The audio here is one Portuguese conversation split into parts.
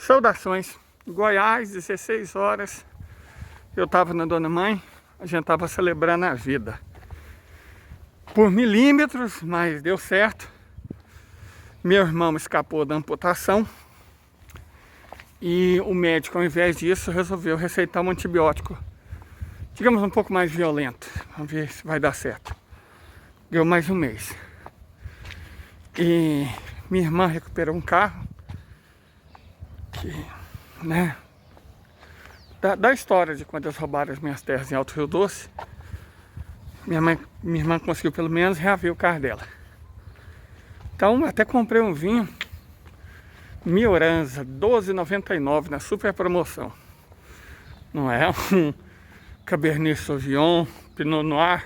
Saudações, Goiás, 16 horas, eu tava na Dona Mãe, a gente tava celebrando a vida. Por milímetros, mas deu certo. Meu irmão escapou da amputação e o médico, ao invés disso, resolveu receitar um antibiótico, digamos, um pouco mais violento. Vamos ver se vai dar certo. Deu mais um mês. E minha irmã recuperou um carro que, né, da história de quando eles roubaram as minhas terras em Alto Rio Doce. Minha irmã conseguiu pelo menos reaver o carro dela. Então até comprei um vinho Mioranza, R$12,99 na super promoção. Não é um Cabernet Sauvignon, Pinot Noir,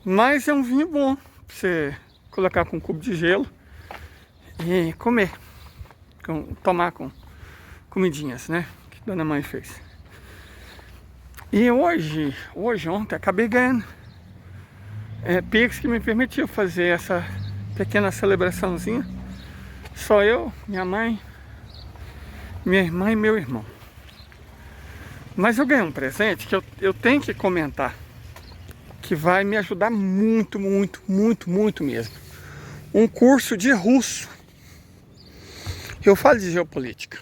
mas é um vinho bom pra você colocar com um cubo de gelo e comer, tomar com comidinhas, né, que Dona Mãe fez. E ontem, acabei ganhando Pix, que me permitiu fazer essa pequena celebraçãozinha. Só eu, minha mãe, minha irmã e meu irmão. Mas eu ganhei um presente que eu tenho que comentar, que vai me ajudar muito, muito, muito, muito mesmo. Um curso de russo. Eu falo de geopolítica.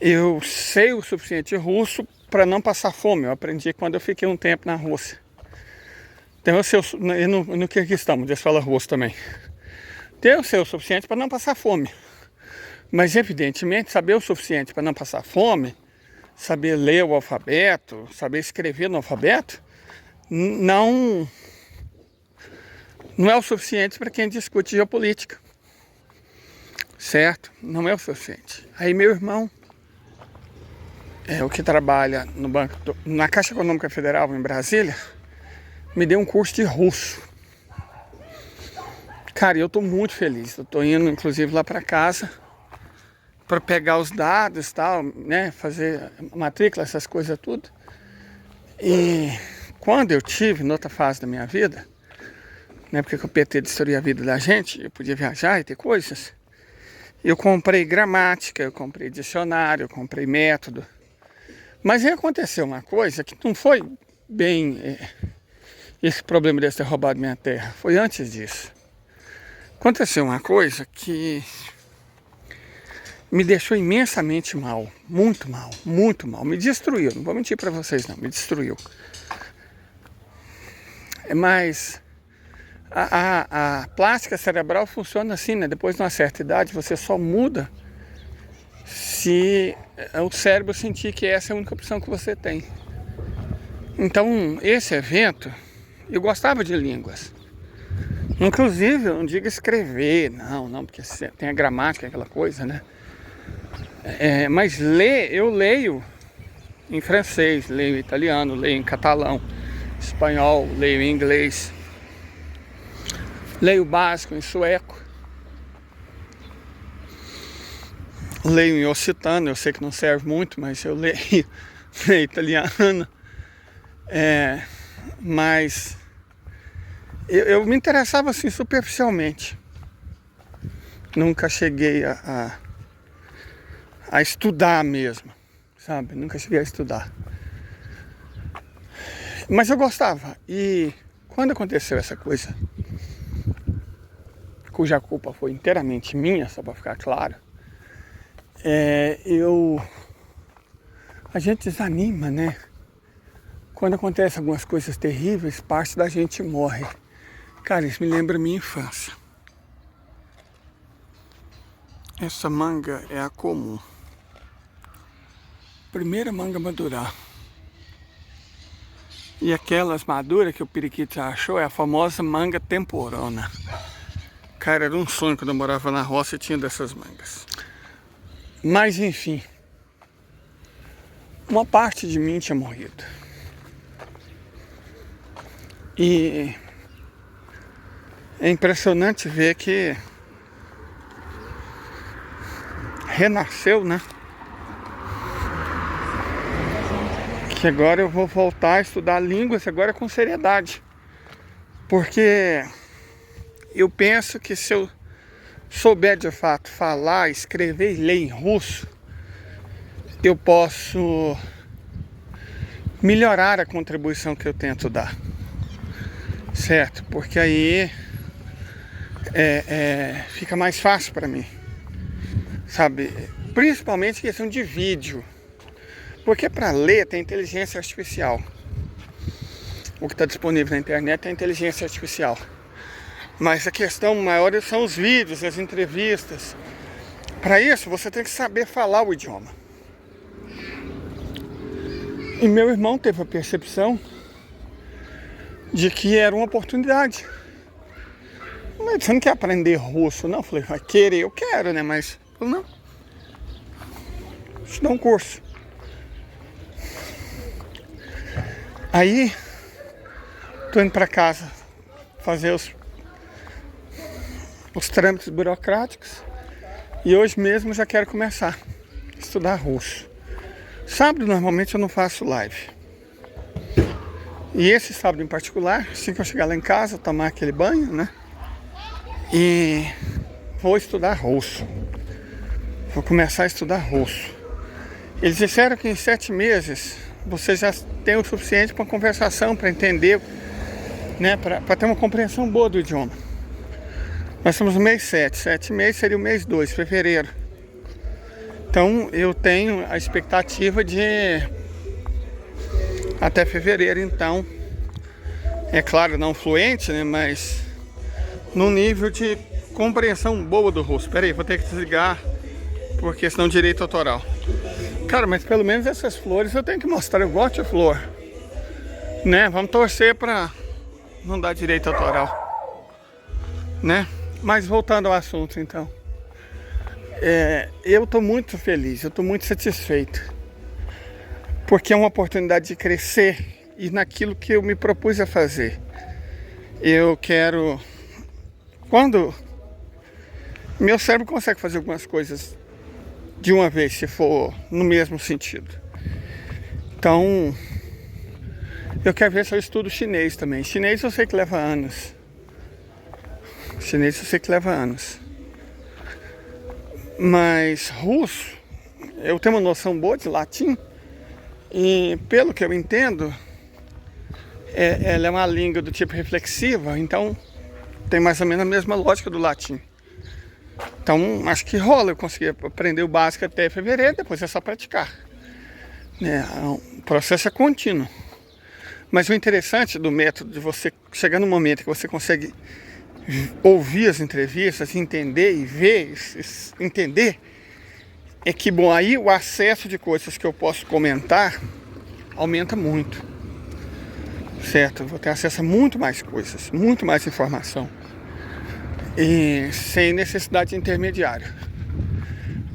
Eu sei o suficiente russo para não passar fome. Eu aprendi quando eu fiquei um tempo na Rússia. Então eu sei no Quirguistão, eles falam russo também. Então eu sei o suficiente para não passar fome. Mas evidentemente saber o suficiente para não passar fome, saber ler o alfabeto, saber escrever no alfabeto, não é o suficiente para quem discute geopolítica. Certo? Não é o suficiente. Aí meu irmão, o que trabalha no na Caixa Econômica Federal em Brasília, me deu um curso de russo. Cara, eu tô muito feliz. Eu tô indo inclusive lá para casa para pegar os dados e tal, né, fazer matrícula, essas coisas tudo. E quando eu tive, noutra fase da minha vida, né, porque o PT destruía a vida da gente, eu podia viajar e ter coisas, eu comprei gramática, eu comprei dicionário, eu comprei método. Mas aí aconteceu uma coisa que não foi bem esse problema de ter roubado minha terra, foi antes disso. Aconteceu uma coisa que me deixou imensamente mal, muito mal, muito mal. Me destruiu, não vou mentir para vocês não, me destruiu. Mas a plástica cerebral funciona assim, né? Depois de uma certa idade você só muda se o cérebro sentir que essa é a única opção que você tem. Então esse evento, eu gostava de línguas. Inclusive, eu não digo escrever, não, porque tem a gramática, aquela coisa, né? Mas ler, eu leio em francês, leio em italiano, leio em catalão, espanhol, leio em inglês, leio básico em sueco, leio em occitano, eu sei que não serve muito, mas eu leio em italiano, mas eu me interessava assim superficialmente, nunca cheguei a estudar mesmo, sabe? Nunca cheguei a estudar. Mas eu gostava. E quando aconteceu essa coisa, cuja culpa foi inteiramente minha, só para ficar claro, a gente desanima, né? Quando acontecem algumas coisas terríveis, parte da gente morre. Cara, isso me lembra a minha infância. Essa manga é a comum. Primeira manga madurar. E aquelas maduras que o periquito já achou é a famosa manga temporona. Cara, era um sonho quando eu morava na roça e tinha dessas mangas. Mas enfim, uma parte de mim tinha morrido. E é impressionante ver que renasceu, né? Que agora eu vou voltar a estudar línguas agora com seriedade. Porque eu penso que se souber de fato falar, escrever e ler em russo, eu posso melhorar a contribuição que eu tento dar, certo? Porque aí fica mais fácil para mim, sabe? Principalmente questão de vídeo, porque para ler tem inteligência artificial. O que está disponível na internet é inteligência artificial. Mas a questão maior são os vídeos, as entrevistas. Para isso, você tem que saber falar o idioma. E meu irmão teve a percepção de que era uma oportunidade. Mas você não quer aprender russo, não? Eu falei, vai querer, eu quero, né? Mas, eu não. Deixa eu dar um curso. Aí, tô indo para casa fazer os trâmites burocráticos. E hoje mesmo já quero começar a estudar russo. Sábado normalmente eu não faço live. E esse sábado em particular, assim que eu chegar lá em casa, tomar aquele banho, né? E vou estudar russo. Vou começar a estudar russo. Eles disseram que em 7 meses você já tem o suficiente para conversação, para entender, né? Para ter uma compreensão boa do idioma. Nós estamos no mês 7. 7 meses seria o mês 2, fevereiro. Então eu tenho a expectativa de até fevereiro, então, é claro, não fluente, né, mas no nível de compreensão boa do russo. Pera aí, vou ter que desligar por questão de direito autoral. Cara, mas pelo menos essas flores eu tenho que mostrar, eu gosto de flor, né? Vamos torcer para não dar direito autoral, né? Mas voltando ao assunto, então, eu estou muito feliz, eu estou muito satisfeito, porque é uma oportunidade de crescer e naquilo que eu me propus a fazer. Eu quero, quando meu cérebro consegue fazer algumas coisas de uma vez, se for no mesmo sentido. Então, eu quero ver se eu estudo chinês também. Chinês eu sei que leva anos. Chinês eu sei que leva anos. Mas russo, eu tenho uma noção boa de latim. E pelo que eu entendo, ela é uma língua do tipo reflexiva. Então tem mais ou menos a mesma lógica do latim. Então acho que rola, eu consegui aprender o básico até fevereiro. Depois é só praticar, né? O processo é contínuo. Mas o interessante do método, de você chegar no momento que você consegue ouvir as entrevistas, entender e ver, entender, é que, bom, aí o acesso de coisas que eu posso comentar aumenta muito, certo? Eu vou ter acesso a muito mais coisas, muito mais informação, e sem necessidade de intermediário.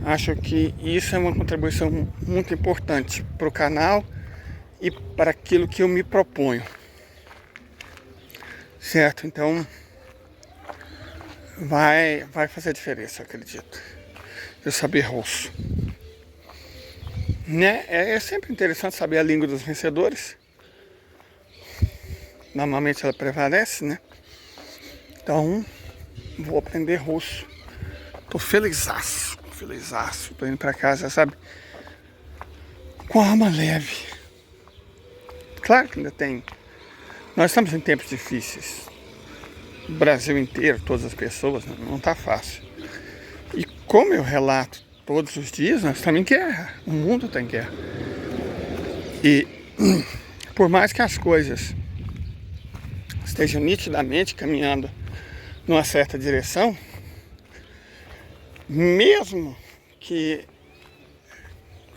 Acho que isso é uma contribuição muito importante para o canal e para aquilo que eu me proponho, certo? Então vai fazer diferença, eu acredito, eu saber russo, né? É sempre interessante saber a língua dos vencedores. Normalmente ela prevalece, né? Então vou aprender russo. Tô felizaço. Tô indo pra casa, sabe, com a alma leve. Claro que ainda tem, nós estamos em tempos difíceis, o Brasil inteiro, todas as pessoas, não tá fácil. E como eu relato todos os dias, nós estamos em guerra, o mundo está em guerra. E por mais que as coisas estejam nitidamente caminhando numa certa direção, mesmo que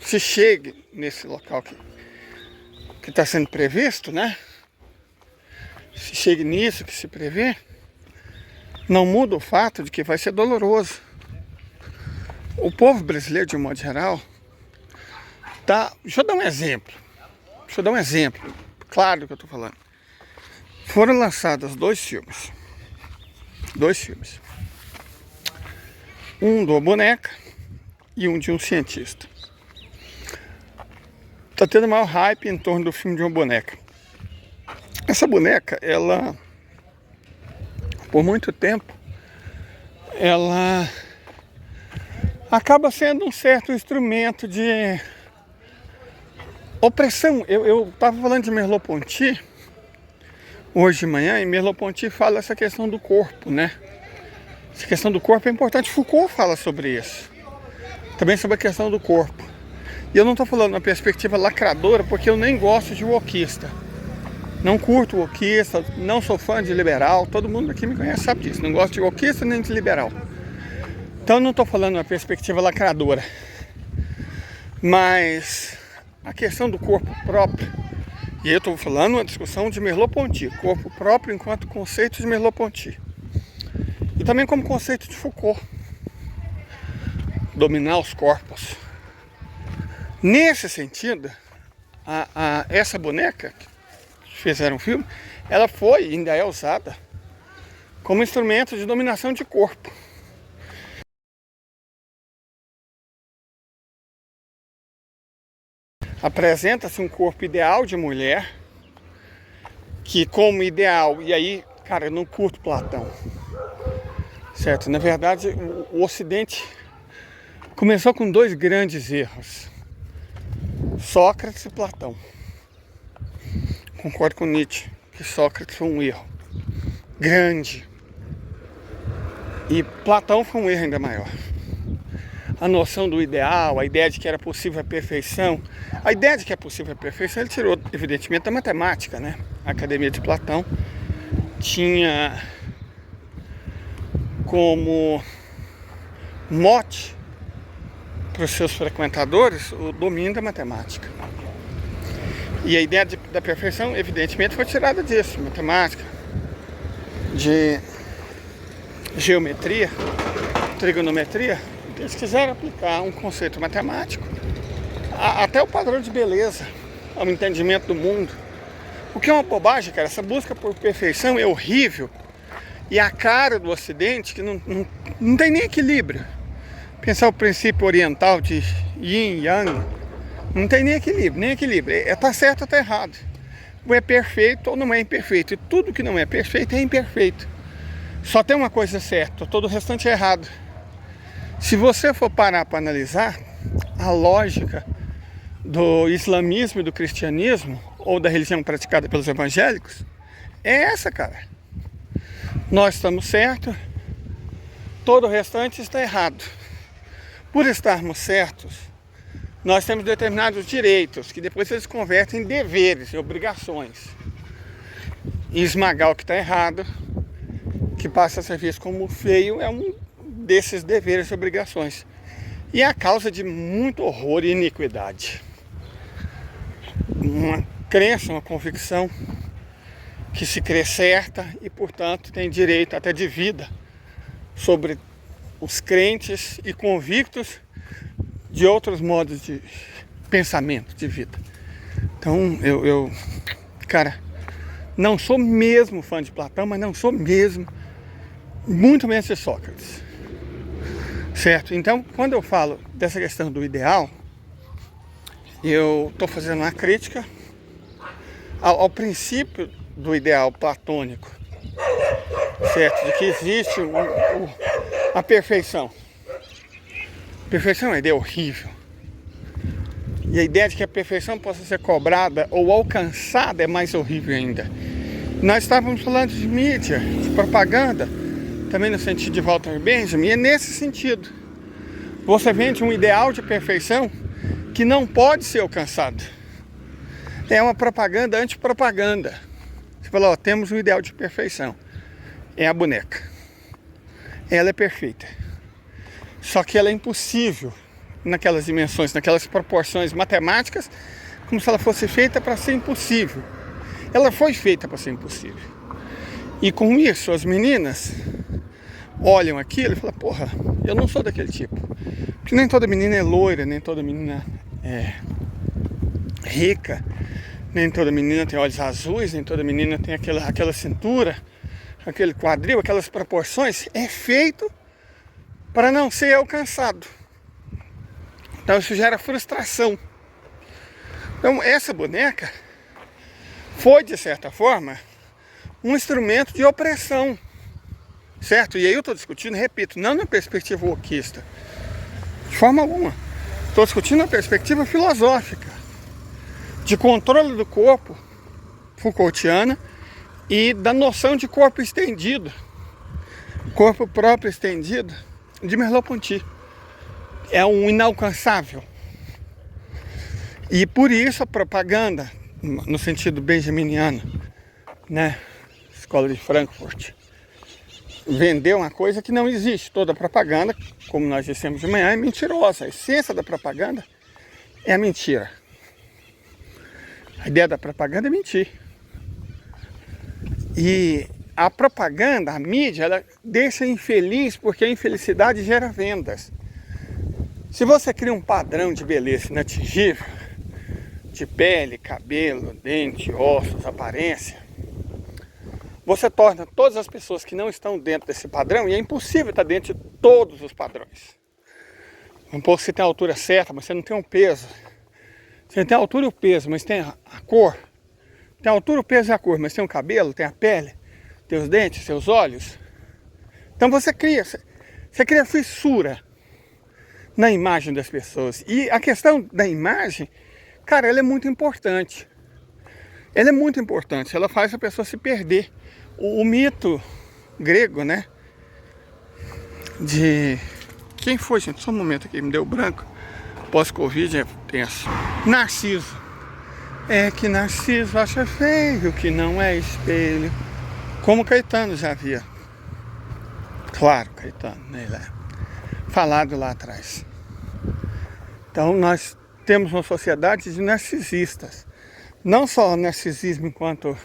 se chegue nesse local que está sendo previsto, né? Se chegue nisso que se prevê, não muda o fato de que vai ser doloroso. O povo brasileiro, de um modo geral, tá... Deixa eu dar um exemplo. Claro do que eu estou falando. Foram lançados 2 filmes. 2 filmes. Um de uma boneca e um de um cientista. Tá tendo maior hype em torno do filme de uma boneca. Essa boneca, ela, por muito tempo, ela acaba sendo um certo instrumento de opressão. Eu estava falando de Merleau-Ponty hoje de manhã, e Merleau-Ponty fala essa questão do corpo, né? Essa questão do corpo é importante. Foucault fala sobre isso, também sobre a questão do corpo. E eu não estou falando uma perspectiva lacradora, porque eu nem gosto de wokista. Não curto wokista, não sou fã de liberal. Todo mundo aqui me conhece, sabe disso. Não gosto de wokista nem de liberal. Então eu não estou falando uma perspectiva lacradora. Mas a questão do corpo próprio, e eu estou falando uma discussão de Merleau-Ponty, corpo próprio enquanto conceito de Merleau-Ponty. E também como conceito de Foucault, dominar os corpos. Nesse sentido, essa boneca que fizeram um filme, ela foi e ainda é usada como instrumento de dominação de corpo. Apresenta-se um corpo ideal de mulher, que como ideal, e aí, cara, eu não curto Platão, certo? Na verdade, o Ocidente começou com dois grandes erros: Sócrates e Platão. Concordo com Nietzsche que Sócrates foi um erro grande, e Platão foi um erro ainda maior. A noção do ideal, a ideia de que era possível a perfeição. A ideia de que é possível a perfeição ele tirou, evidentemente, da matemática, né? A Academia de Platão tinha como mote para os seus frequentadores o domínio da matemática. E a ideia da perfeição, evidentemente, foi tirada disso, de matemática, de geometria, trigonometria. Eles quiseram aplicar um conceito matemático até o padrão de beleza, ao entendimento do mundo. O que é uma bobagem, cara. Essa busca por perfeição é horrível. E a cara do Ocidente, que não tem nem equilíbrio. Pensar o princípio oriental de yin e yang, não tem nem equilíbrio. Tá certo ou tá errado. Ou é perfeito ou não é imperfeito. E tudo que não é perfeito é imperfeito. Só tem uma coisa certa, todo o restante é errado. Se você for parar para analisar, a lógica do islamismo e do cristianismo, ou da religião praticada pelos evangélicos, é essa, cara. Nós estamos certos, todo o restante está errado. Por estarmos certos, nós temos determinados direitos, que depois eles convertem em deveres e obrigações. E esmagar o que está errado, que passa a ser visto como feio, é um desses deveres e obrigações. E é a causa de muito horror e iniquidade. Uma crença, uma convicção que se crê certa e, portanto, tem direito até de vida sobre os crentes e convictos de outros modos de pensamento, de vida. Então, cara, não sou mesmo fã de Platão, mas não sou mesmo, muito menos de Sócrates. Certo? Então, quando eu falo dessa questão do ideal, eu estou fazendo uma crítica ao princípio do ideal platônico, certo? De que existe a perfeição. Perfeição é uma ideia horrível. E a ideia de que a perfeição possa ser cobrada ou alcançada é mais horrível ainda. Nós estávamos falando de mídia, de propaganda, também no sentido de Walter Benjamin, e é nesse sentido. Você vende um ideal de perfeição que não pode ser alcançado. É uma propaganda antipropaganda. Você fala, ó, temos um ideal de perfeição. É a boneca. Ela é perfeita. Só que ela é impossível naquelas dimensões, naquelas proporções matemáticas, como se ela fosse feita para ser impossível. Ela foi feita para ser impossível. E com isso, as meninas olham aquilo e falam, porra, eu não sou daquele tipo. Porque nem toda menina é loira, nem toda menina é rica, nem toda menina tem olhos azuis, nem toda menina tem aquela cintura, aquele quadril, aquelas proporções. É feito para não ser alcançado. Então isso gera frustração. Então essa boneca foi, de certa forma, um instrumento de opressão. certo? E aí eu estou discutindo, repito, não na perspectiva wokista, de forma alguma. Estou discutindo na perspectiva filosófica, de controle do corpo, Foucaultiana, e da noção de corpo estendido, corpo próprio estendido, de Merleau-Ponty. É um inalcançável. E por isso a propaganda, no sentido benjaminiano, né, Escola de Frankfurt, vendeu uma coisa que não existe. Toda propaganda, como nós dissemos de manhã, é mentirosa. A essência da propaganda é a mentira. A ideia da propaganda é mentir. E a propaganda, a mídia, ela deixa infeliz porque a infelicidade gera vendas. Se você cria um padrão de beleza inatingível, de pele, cabelo, dente, ossos, aparência, você torna todas as pessoas que não estão dentro desse padrão, e é impossível estar dentro de todos os padrões. Um pouco você tem a altura certa, mas você não tem um peso. Você tem a altura e o peso, mas tem a cor. Tem a altura, o peso e a cor, mas tem o cabelo, tem a pele, tem os dentes, seus olhos. Então você cria fissura na imagem das pessoas. E a questão da imagem, cara, ela é muito importante. Ela é muito importante, ela faz a pessoa se perder. O mito grego, né? De... Quem foi, gente? Só um momento aqui, me deu branco. Pós-Covid é tenso. Narciso. É que Narciso acha feio, que não é espelho. Como Caetano já havia. Claro, Caetano, né? Falado lá atrás. Então nós temos uma sociedade de narcisistas. Não só narcisismo enquanto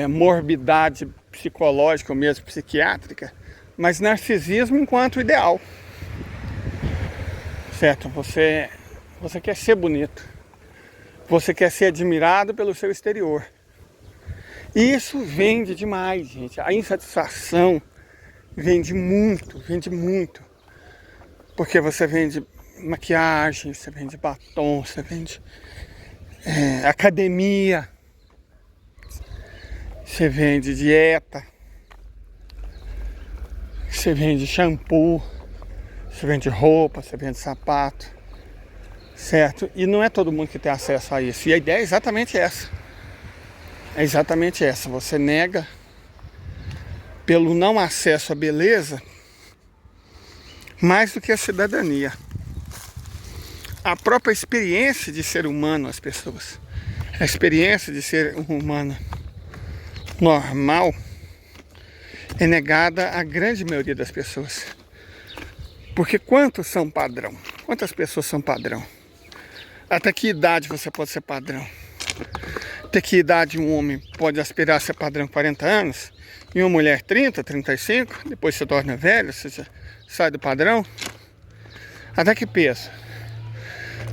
morbidade psicológica ou mesmo psiquiátrica, mas narcisismo enquanto ideal. Certo? Você quer ser bonito. Você quer ser admirado pelo seu exterior. E isso vende demais, gente. A insatisfação vende muito, vende muito. Porque você vende maquiagem, você vende batom, você vende academia, você vende dieta, você vende shampoo, você vende roupa, você vende sapato, certo? E não é todo mundo que tem acesso a isso. E a ideia é exatamente essa. É exatamente essa. Você nega, pelo não acesso à beleza, mais do que a cidadania. A própria experiência de ser humano, as pessoas. A experiência de ser um humano normal é negada à grande maioria das pessoas. Porque quantos são padrão? Quantas pessoas são padrão? Até que idade você pode ser padrão? Até que idade um homem pode aspirar a ser padrão? 40 anos? E uma mulher 30, 35? Depois se torna velho, você já sai do padrão? Até que peso?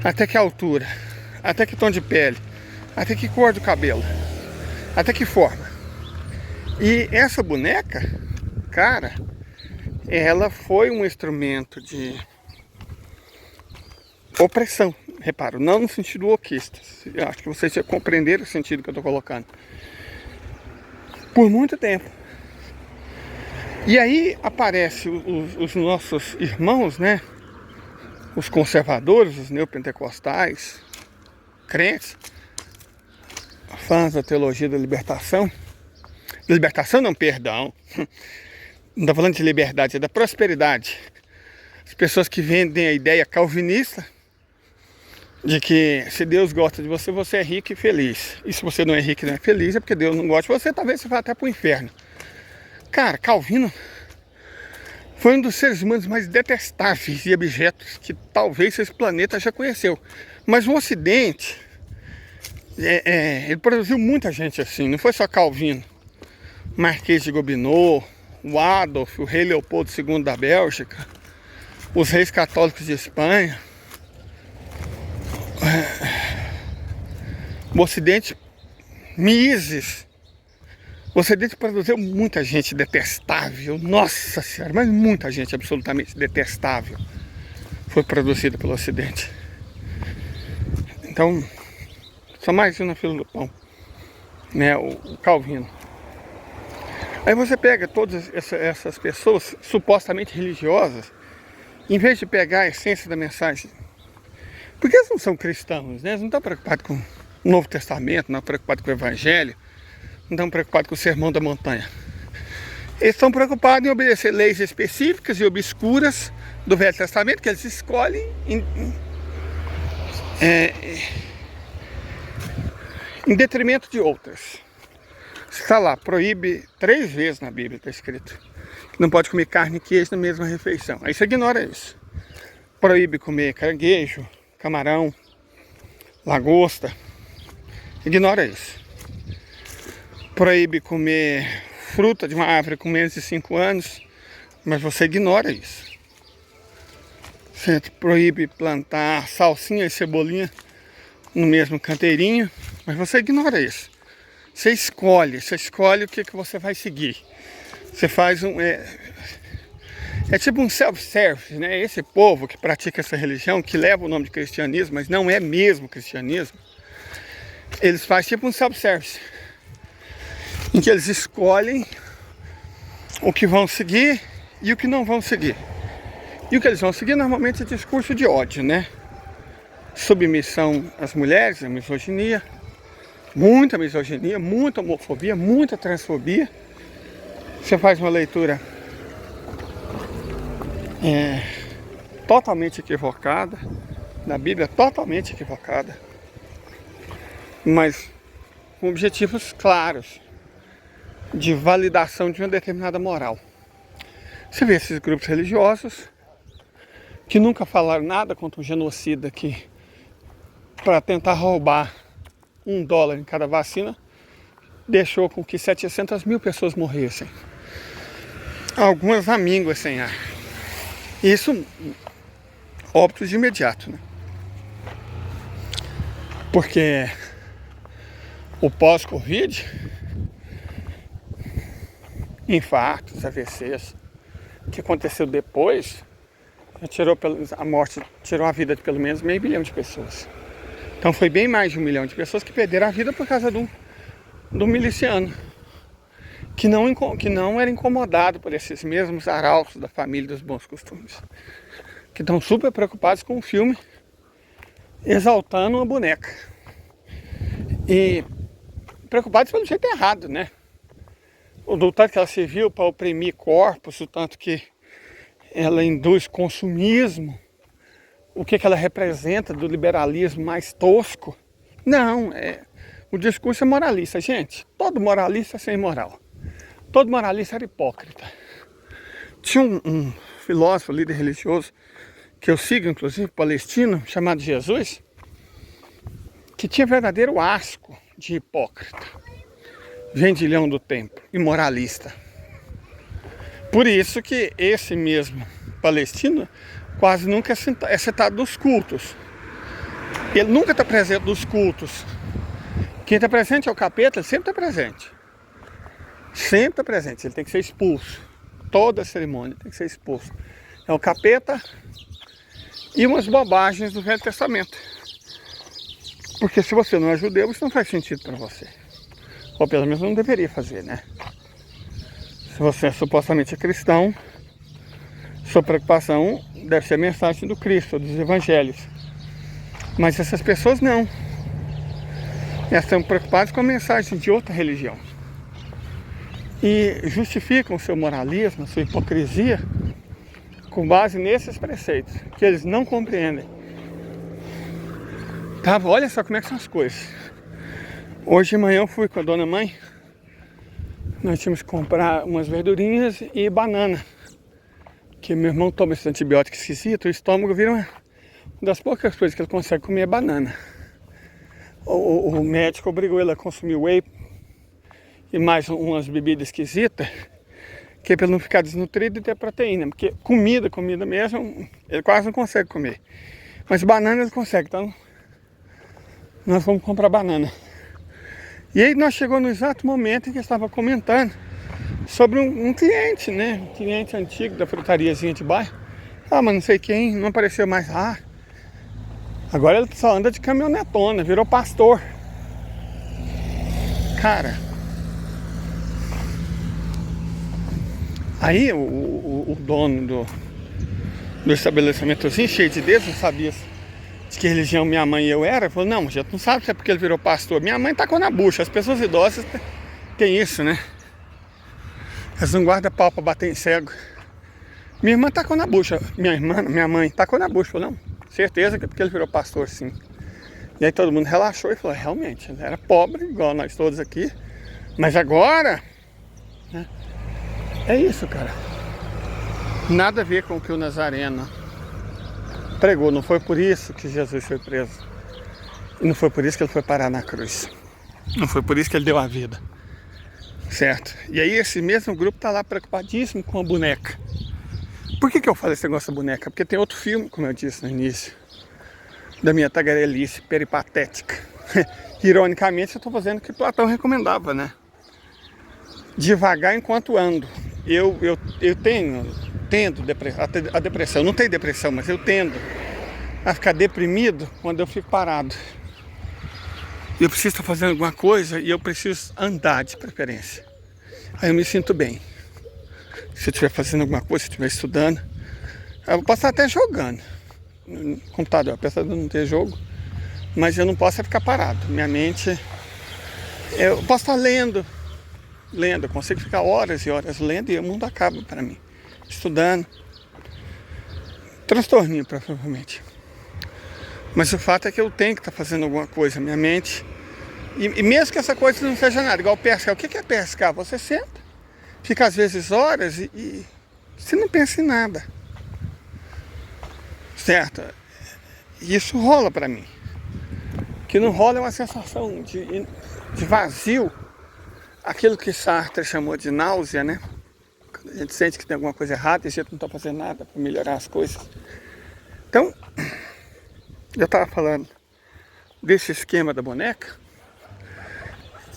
Até que altura? Até que tom de pele? Até que cor do cabelo? Até que forma? E essa boneca, cara, ela foi um instrumento de opressão. Reparo, não no sentido wokista. Eu acho que vocês já compreenderam o sentido que eu estou colocando. Por muito tempo. E aí aparecem os nossos irmãos, né? Os conservadores, os neopentecostais, crentes, fãs da teologia da libertação. Libertação não, perdão. Não estou falando de liberdade, é da prosperidade. As pessoas que vendem a ideia calvinista de que se Deus gosta de você, você é rico e feliz. E se você não é rico e não é feliz, é porque Deus não gosta de você, talvez você vá até para o inferno. Cara, Calvino foi um dos seres humanos mais detestáveis e abjetos que talvez esse planeta já conheceu. Mas o Ocidente, ele produziu muita gente assim, não foi só Calvino. Marquês de Gobineau, o Adolf, o rei Leopoldo II da Bélgica, os reis católicos de Espanha. O Ocidente, Mises. O Ocidente produziu muita gente detestável, nossa senhora, mas muita gente absolutamente detestável foi produzida pelo Ocidente. Então, só mais um na fila do pão, né? O Calvino. Aí você pega todas essas pessoas supostamente religiosas, em vez de pegar a essência da mensagem, porque eles não são cristãos, né? Eles não estão preocupados com o Novo Testamento, não estão preocupados com o Evangelho, não estão preocupados com o Sermão da Montanha. Eles estão preocupados em obedecer leis específicas e obscuras do Velho Testamento, que eles escolhem em detrimento de outras. Está lá, proíbe 3 vezes na Bíblia, está escrito, que não pode comer carne e queijo na mesma refeição. Aí você ignora isso. Proíbe comer caranguejo, camarão, lagosta. Ignora isso. Proíbe comer fruta de uma árvore com menos de 5 anos, mas você ignora isso. Você proíbe plantar salsinha e cebolinha no mesmo canteirinho, mas você ignora isso. Você escolhe o que você vai seguir. Você faz é tipo um self-service, né? Esse povo que pratica essa religião, que leva o nome de cristianismo, mas não é mesmo cristianismo, eles fazem tipo um self-service, em que eles escolhem o que vão seguir e o que não vão seguir. E o que eles vão seguir normalmente é discurso de ódio, né? Submissão às mulheres, a misoginia, muita homofobia, muita transfobia. Você faz uma leitura totalmente equivocada da Bíblia, totalmente equivocada, mas com objetivos claros de validação de uma determinada moral. Você vê esses grupos religiosos que nunca falaram nada contra um genocida que, para tentar roubar $1 em cada vacina, deixou com que 700 mil pessoas morressem. Algumas amínguas sem ar. Isso, óbitos de imediato, né? Porque o pós-Covid, infartos, AVCs, que aconteceu depois, tirou a vida de pelo menos 500 milhões de pessoas. Então foi bem mais de 1 milhão de pessoas que perderam a vida por causa do miliciano, que não era incomodado por esses mesmos arautos da família dos bons costumes, que estão super preocupados com o filme exaltando uma boneca. E preocupados pelo jeito errado, né? Do tanto que ela serviu para oprimir corpos, o tanto que ela induz consumismo, o que ela representa do liberalismo mais tosco. Não, o discurso é moralista, gente. Todo moralista é sem moral. Todo moralista era hipócrita. Tinha um filósofo, líder religioso, que eu sigo, inclusive, palestino, chamado Jesus, que tinha verdadeiro asco de hipócrita, vendilhão do templo e moralista. Por isso que esse mesmo palestino quase nunca é citado nos cultos. Ele nunca está presente nos cultos. Quem está presente é o capeta, ele sempre está presente. Sempre está presente, ele tem que ser expulso. Toda a cerimônia tem que ser expulso. É o capeta e umas bobagens do Velho Testamento. Porque se você não é judeu, isso não faz sentido para você. Ou pelo menos não deveria fazer, né? Se você supostamente é cristão, sua preocupação deve ser a mensagem do Cristo, dos evangelhos. Mas essas pessoas não. Elas estão preocupadas com a mensagem de outra religião. E justificam o seu moralismo, a sua hipocrisia, com base nesses preceitos, que eles não compreendem. Tá, olha só como é que são as coisas. Hoje de manhã eu fui com a dona mãe. Nós tínhamos que comprar umas verdurinhas e banana. Que meu irmão toma esse antibiótico esquisito, o estômago vira uma das poucas coisas que ele consegue comer é banana. O médico obrigou ele a consumir whey e mais umas bebidas esquisitas, que é para ele não ficar desnutrido e ter proteína. Porque comida mesmo, ele quase não consegue comer. Mas banana ele consegue, então nós vamos comprar banana. E aí nós chegamos no exato momento em que eu estava comentando sobre um cliente, né? Um cliente antigo da frutariazinha de bairro. Ah, mas não sei quem, não apareceu mais lá. Agora ele só anda de caminhonetona, virou pastor. Cara, Aí o dono do estabelecimento, cheio de Deus, não sabia de que religião minha mãe e eu era, falou, não, a gente não sabe se é porque ele virou pastor. Minha mãe tacou na bucha, as pessoas idosas têm isso, né? Elas não guardam pau pra bater em cego. Minha irmã tacou na bucha, minha mãe tacou na bucha, falou, não, certeza que é porque ele virou pastor, sim. E aí todo mundo relaxou e falou, realmente, ele era pobre, igual nós todos aqui, mas agora, né, é isso, cara. Nada a ver com o que o Nazareno pregou, não foi por isso que Jesus foi preso. E não foi por isso que ele foi parar na cruz. Não foi por isso que ele deu a vida. Certo? E aí esse mesmo grupo tá lá preocupadíssimo com a boneca. Por que eu falo esse negócio da boneca? Porque tem outro filme, como eu disse no início, da minha tagarelice peripatética. Ironicamente, eu estou fazendo o que Platão recomendava, né? Devagar enquanto ando. Eu tendo a depressão. Não tenho depressão, mas eu tendo a ficar deprimido quando eu fico parado. Eu preciso estar fazendo alguma coisa e eu preciso andar de preferência. Aí eu me sinto bem. Se eu estiver fazendo alguma coisa, se eu estiver estudando, eu posso estar até jogando no computador, apesar de não ter jogo, mas eu não posso ficar parado. Minha mente, eu posso estar lendo, eu consigo ficar horas e horas lendo e o mundo acaba para mim. Estudando, transtorninho provavelmente. Mas o fato é que eu tenho que estar fazendo alguma coisa, minha mente, e mesmo que essa coisa não seja nada, igual pescar. O que é pescar? Você senta, fica às vezes horas e você não pensa em nada. Certo? E isso rola pra mim. O que não rola é uma sensação de vazio. Aquilo que Sartre chamou de náusea, né? Quando a gente sente que tem alguma coisa errada e a gente não está fazendo nada para melhorar as coisas. Então, eu estava falando desse esquema da boneca.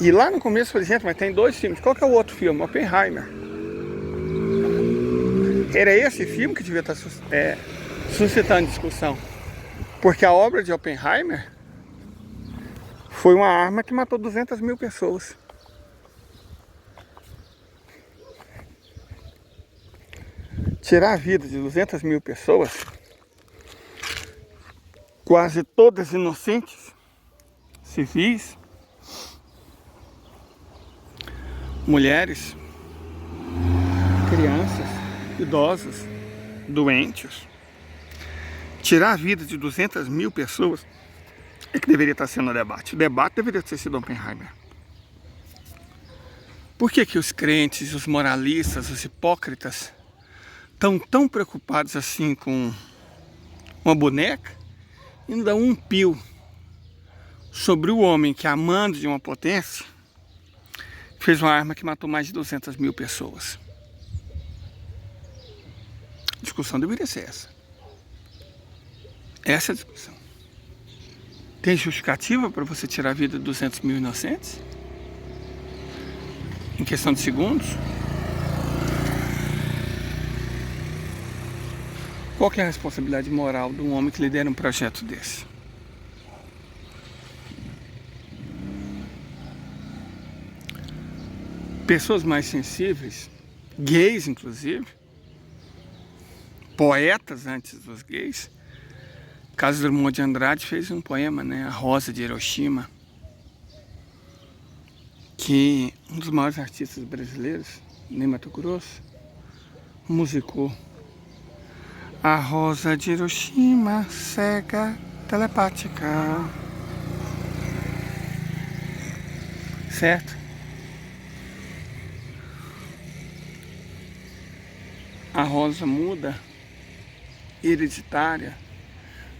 E lá no começo eu falei, gente, mas tem 2 filmes. Qual que é o outro filme? Oppenheimer. Era esse filme que devia estar suscitando discussão. Porque a obra de Oppenheimer foi uma arma que matou 200 mil pessoas. Tirar a vida de 200 mil pessoas, quase todas inocentes, civis, mulheres, crianças, idosos, doentes. Tirar a vida de 200 mil pessoas é que deveria estar sendo o debate. O debate deveria ter sido Oppenheimer. Por que os crentes, os moralistas, os hipócritas estão tão preocupados assim com uma boneca e não dão um pio sobre o homem que, amando de uma potência, fez uma arma que matou mais de 200 mil pessoas? A discussão deveria ser essa. Essa é a discussão. Tem justificativa para você tirar a vida de 200 mil inocentes? Em questão de segundos? Qual que é a responsabilidade moral de um homem que lidera um projeto desse? Pessoas mais sensíveis, gays inclusive, poetas antes dos gays. Carlos Drummond de Andrade fez um poema, né, A Rosa de Hiroshima, que um dos maiores artistas brasileiros, Ney Matogrosso, musicou. A rosa de Hiroshima, cega, telepática. Certo? A rosa muda, hereditária,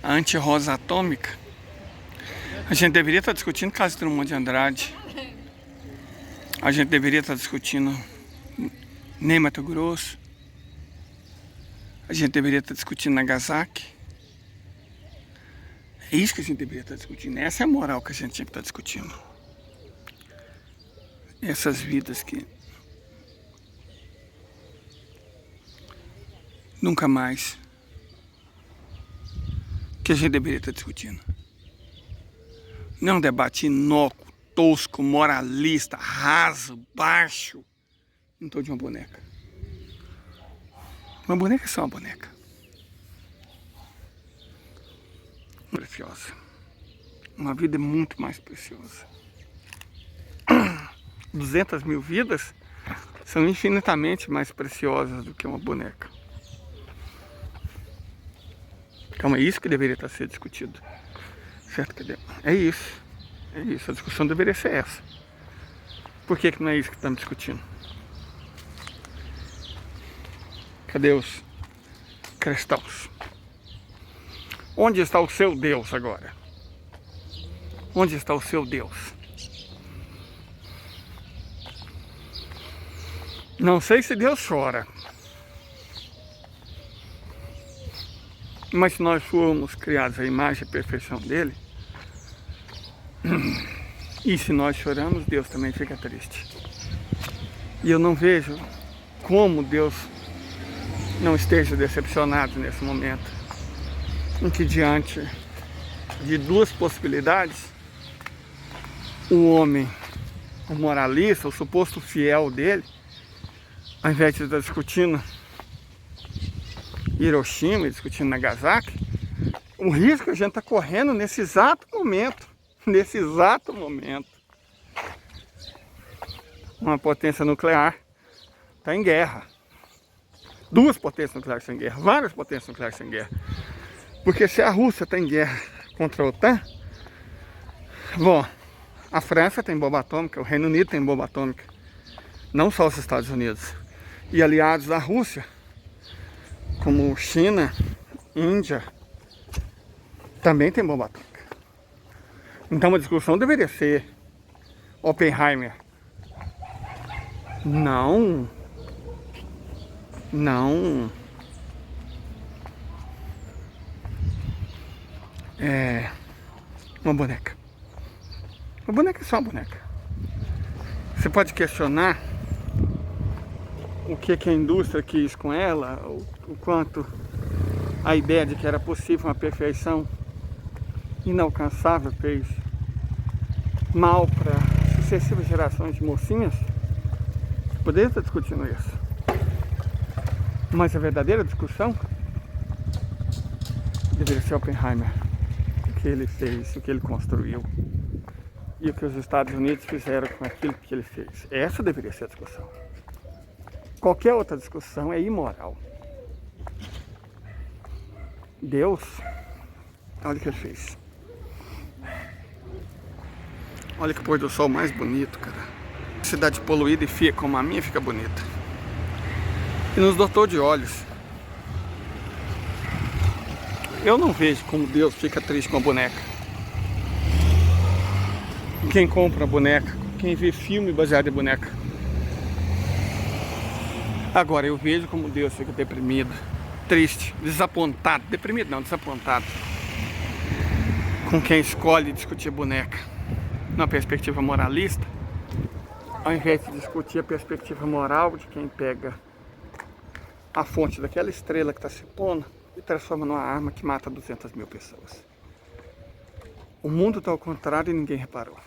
a anti-rosa atômica. A gente deveria estar discutindo Carlos Drummond de Andrade. A gente deveria estar discutindo Ney Matogrosso. A gente deveria estar discutindo Nagasaki. É isso que a gente deveria estar discutindo. Essa é a moral que a gente tinha que estar discutindo. Essas vidas que nunca mais que a gente deveria estar discutindo. Não é um debate inócuo, tosco, moralista, raso, baixo, em torno de uma boneca. Uma boneca é só uma boneca. Preciosa. Uma vida é muito mais preciosa. 200 mil vidas são infinitamente mais preciosas do que uma boneca. Então é isso que deveria estar sendo discutido. Certo? É isso. É isso. A discussão deveria ser essa. Por que não é isso que estamos discutindo? Cadê os cristãos? Onde está o seu Deus agora? Onde está o seu Deus? Não sei se Deus chora, mas se nós formos criados à imagem e perfeição dele, e se nós choramos, Deus também fica triste. E eu não vejo como Deus não esteja decepcionado nesse momento, em que diante de duas possibilidades, o homem, o moralista, o suposto fiel dele, ao invés de estar discutindo Hiroshima e discutindo Nagasaki, o risco que a gente está correndo nesse exato momento, uma potência nuclear está em guerra. Duas potências nucleares estão em guerra, várias potências nucleares estão em guerra. Porque se a Rússia está em guerra contra a OTAN, bom, a França tem bomba atômica, o Reino Unido tem bomba atômica, não só os Estados Unidos. E aliados da Rússia, como China, Índia, também tem bomba atômica. Então a discussão deveria ser Oppenheimer. Não é uma boneca. Uma boneca é só uma boneca. Você pode questionar o que a indústria quis com ela, o quanto a ideia de que era possível uma perfeição inalcançável fez mal para sucessivas gerações de mocinhas. Poderia estar discutindo isso. Mas a verdadeira discussão deveria ser Oppenheimer. O que ele fez, o que ele construiu e o que os Estados Unidos fizeram com aquilo que ele fez. Essa deveria ser a discussão. Qualquer outra discussão é imoral. Deus, olha o que ele fez. Olha que pôr do sol mais bonito, cara. Cidade poluída e feia como a minha fica bonita. E nos dotou de olhos. Eu não vejo como Deus fica triste com a boneca. Quem compra a boneca, quem vê filme baseado em boneca. Agora eu vejo como Deus fica deprimido, triste, desapontado. Deprimido não, desapontado. Com quem escolhe discutir boneca numa perspectiva moralista, ao invés de discutir a perspectiva moral de quem pega a fonte daquela estrela que está se pondo e transforma numa arma que mata 200 mil pessoas. O mundo está ao contrário e ninguém reparou.